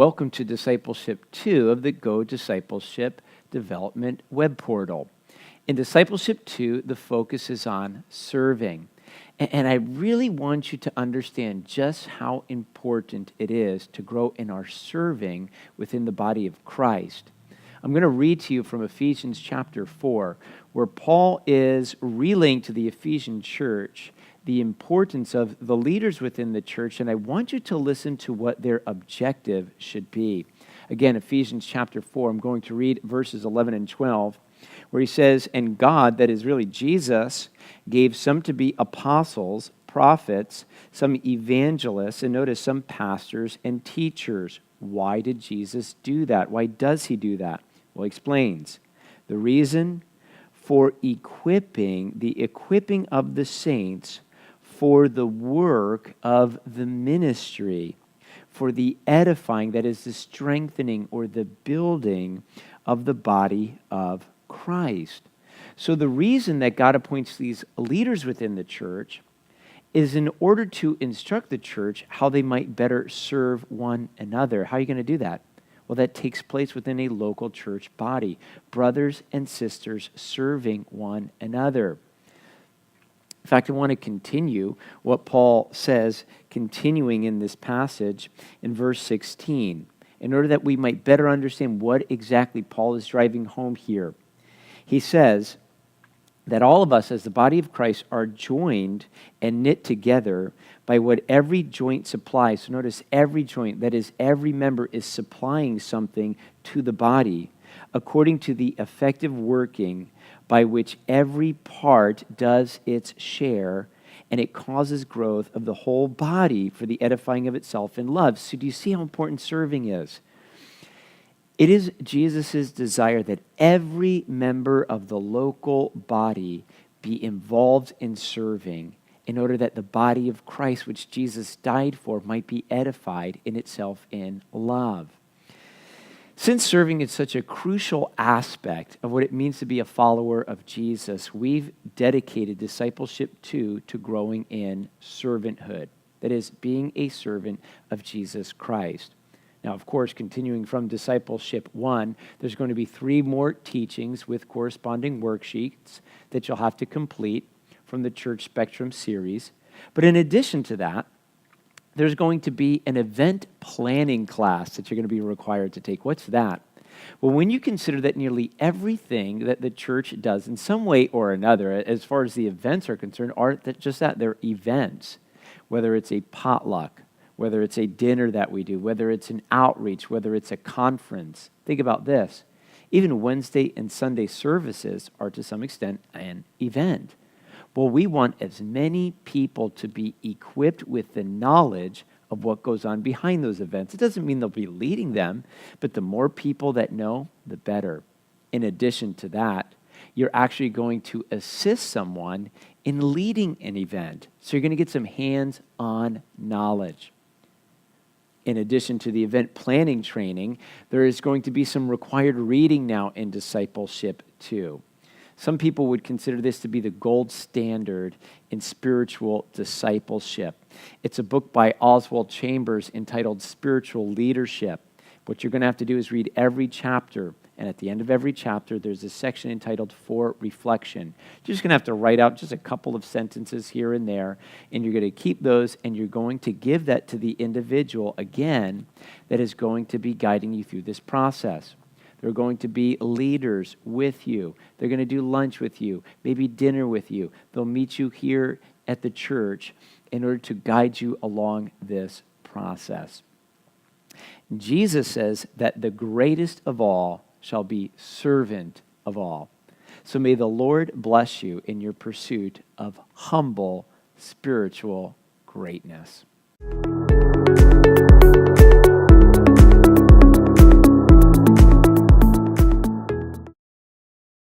Welcome to Discipleship II of the Go Discipleship Development web portal. In Discipleship II, the focus is on serving. And I really want you to understand just how important it is to grow in our serving within the body of Christ. I'm going to read to you from Ephesians chapter 4, where Paul is relaying to the Ephesian church the importance of the leaders within the church, and I want you to listen to what their objective should be. Again, Ephesians chapter 4, I'm going to read verses 11 and 12, where he says, "And God," that is really Jesus, "gave some to be apostles, prophets, some evangelists," and notice some pastors and teachers. Why did Jesus do that? Why does he do that? Well, he explains. The reason for the equipping of the saints for the work of the ministry, for the edifying, that is the strengthening or the building of the body of Christ. So the reason that God appoints these leaders within the church is in order to instruct the church how they might better serve one another. How are you going to do that? Well, that takes place within a local church body. Brothers and sisters serving one another. In fact, I want to continue what Paul says, continuing in this passage in verse 16, in order that we might better understand what exactly Paul is driving home here. He says that all of us as the body of Christ are joined and knit together by what every joint supplies. So notice every joint, that is every member is supplying something to the body according to the effective working by which every part does its share, and it causes growth of the whole body for the edifying of itself in love. So do you see how important serving is? It is Jesus' desire that every member of the local body be involved in serving in order that the body of Christ, which Jesus died for, might be edified in itself in love. Since serving is such a crucial aspect of what it means to be a follower of Jesus, we've dedicated Discipleship II to growing in servanthood. That is, being a servant of Jesus Christ. Now, of course, continuing from Discipleship I, there's going to be 3 more teachings with corresponding worksheets that you'll have to complete from the Church Spectrum series. But in addition to that, there's going to be an event planning class that you're going to be required to take. What's that? Well, when you consider that nearly everything that the church does in some way or another, as far as the events are concerned, are just that, they're events. Whether it's a potluck, whether it's a dinner that we do, whether it's an outreach, whether it's a conference. Think about this. Even Wednesday and Sunday services are to some extent an event. Well, we want as many people to be equipped with the knowledge of what goes on behind those events. It doesn't mean they'll be leading them, but the more people that know, the better. In addition to that, you're actually going to assist someone in leading an event. So you're going to get some hands-on knowledge. In addition to the event planning training, there is going to be some required reading now in Discipleship II. Some people would consider this to be the gold standard in spiritual discipleship. It's a book by Oswald Chambers entitled Spiritual Leadership. What you're going to have to do is read every chapter, and at the end of every chapter, there's a section entitled For Reflection. You're just going to have to write out just a couple of sentences here and there, and you're going to keep those, and you're going to give that to the individual, again, that is going to be guiding you through this process. There are going to be leaders with you. They're going to do lunch with you, maybe dinner with you. They'll meet you here at the church in order to guide you along this process. Jesus says that the greatest of all shall be servant of all. So may the Lord bless you in your pursuit of humble spiritual greatness.